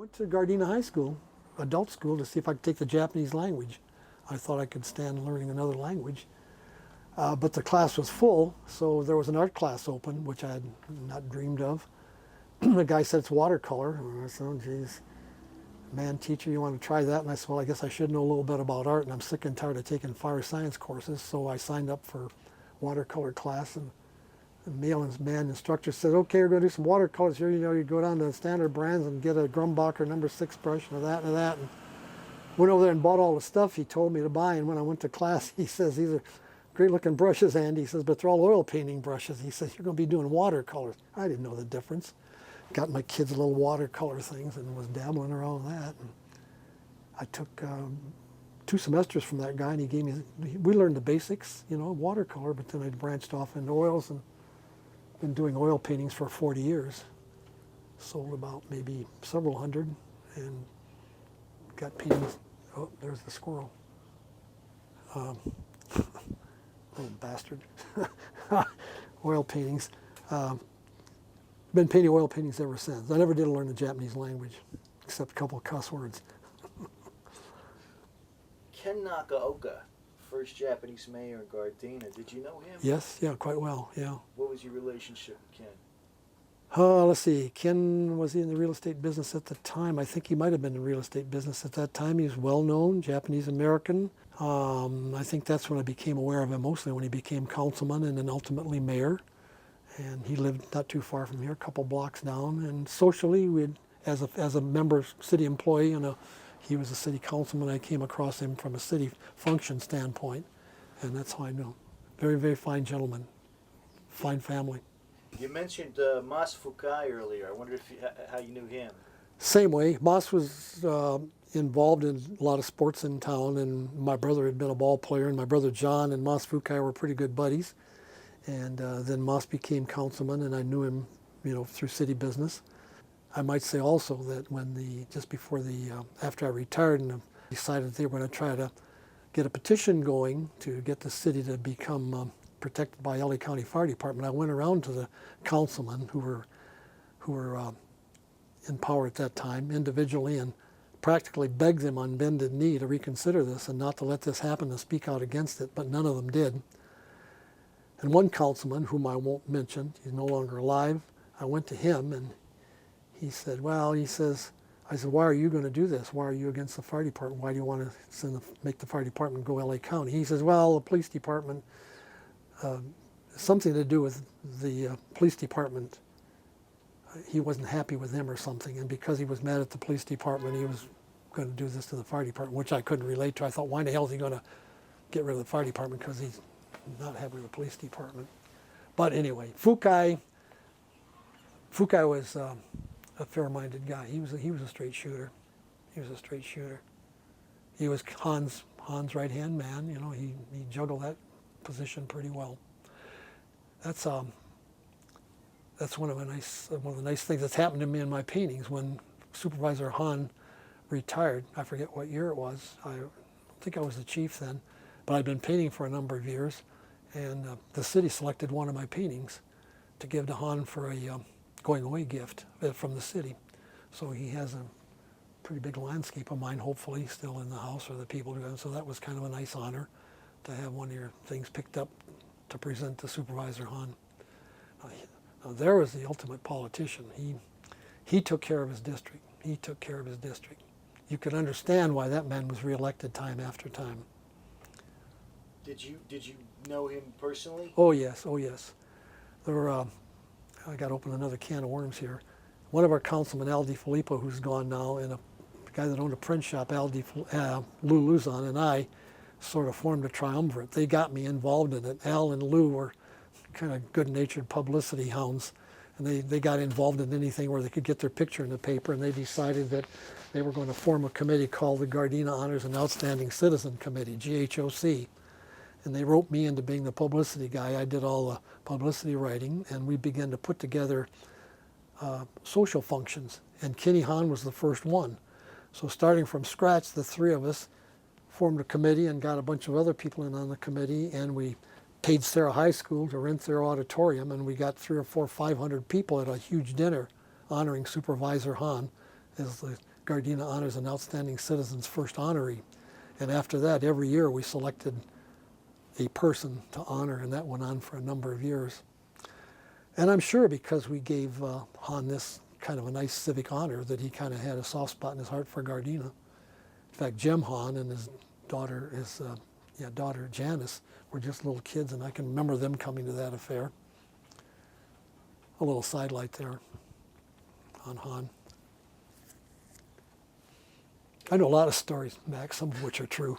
went to Gardena High School, adult school, to see if I could take the Japanese language. I thought I could stand learning another language. But the class was full, so there was an art class open, which I had not dreamed of. The guy said it's watercolor, and I said, oh, geez, man, teacher, you want to try that? And I said, well, I guess I should know a little bit about art, and I'm sick and tired of taking fire science courses, so I signed up for watercolor class, and the man instructor said, okay, we're going to do some watercolors here. You know, you go down to the standard brands and get a Grumbacher number 6 brush and that and that. And went over there and bought all the stuff he told me to buy, and when I went to class, he says, these are great looking brushes, Andy. He says, but they're all oil painting brushes. He says, you're going to be doing watercolors. I didn't know the difference. Got my kids little watercolor things and was dabbling around with that. And I took 2 semesters from that guy, and he gave me, we learned the basics, you know, watercolor, but then I branched off into oils and been doing oil paintings for 40 years. Sold about maybe several hundred and got paintings. Oh, there's the squirrel. Little bastard. Oil paintings. Been painting oil paintings ever since. I never did learn the Japanese language, except a couple of cuss words. Ken Nakaoka, first Japanese mayor in Gardena. Did you know him? Yes, yeah, quite well, yeah. What was your relationship with Ken? Let's see, Ken, was he in the real estate business at the time? I think he might have been in the real estate business at that time. He was well known, Japanese American. I think that's when I became aware of him, mostly when he became councilman and then ultimately mayor. And he lived not too far from here, a couple blocks down. And socially, as a member, city employee, and he was a city councilman, I came across him from a city function standpoint. And that's how I knew him. Very, very fine gentleman, fine family. You mentioned Mas Fukai earlier. I wondered how you knew him. Same way. Mas was involved in a lot of sports in town, and my brother had been a ball player, and my brother John and Mas Fukai were pretty good buddies. And then Mas became councilman, and I knew him, you know, through city business. I might say also that when just before after I retired and decided they were going to try to get a petition going to get the city to become protected by LA County Fire Department, I went around to the councilmen who were in power at that time individually and practically begged them on bended knee to reconsider this and not to let this happen, to speak out against it, but none of them did. And one councilman, whom I won't mention, he's no longer alive, I went to him and he said, well, I said, why are you going to do this? Why are you against the fire department? Why do you want to make the fire department go LA County? He says, well, the police department, something to do with the police department. He wasn't happy with them or something, and because he was mad at the police department, he was going to do this to the fire department, which I couldn't relate to. I thought, why in the hell is he going to get rid of the fire department? Because he's not happy with the police department. But anyway, Fukai was a fair-minded guy. He was a straight shooter. He was a straight shooter. He was Hahn's right-hand man. You know, he juggled that position pretty well. That's one of the nice things that's happened to me in my paintings. When Supervisor Hahn retired, I forget what year it was. I don't think I was the chief then, but I'd been painting for a number of years, and the city selected one of my paintings to give to Hahn for a going away gift from the city. So he has a pretty big landscape of mine, hopefully, still in the house, or the people do. So that was kind of a nice honor to have one of your things picked up to present to Supervisor Hahn. Now there was the ultimate politician. He took care of his district. He took care of his district. You could understand why that man was reelected time after time. Did you know him personally? Oh yes, oh yes. There were, I got to open another can of worms here. One of our councilmen, Al DiFilippo, who's gone now, and a guy that owned a print shop, Lou Luzon, and I sort of formed a triumvirate. They got me involved in it. Al and Lou were kind of good-natured publicity hounds, and they got involved in anything where they could get their picture in the paper, and they decided that they were going to form a committee called the Gardena Honors and Outstanding Citizen Committee, GHOC. And they roped me into being the publicity guy. I did all the publicity writing, and we began to put together social functions. And Kenny Hahn was the first one. So starting from scratch, the three of us formed a committee and got a bunch of other people in on the committee, and we paid Sarah High School to rent their auditorium, and we got 300 or 400, 500 people at a huge dinner honoring Supervisor Hahn Gardena honors an outstanding citizen's first honoree. And after that, every year we selected a person to honor, and that went on for a number of years. And I'm sure because we gave Hahn this kind of a nice civic honor that he kind of had a soft spot in his heart for Gardena. In fact, Jim Hahn and his daughter, daughter Janice, were just little kids, and I can remember them coming to that affair. A little sidelight there on Hahn. I know a lot of stories, Max, some of which are true.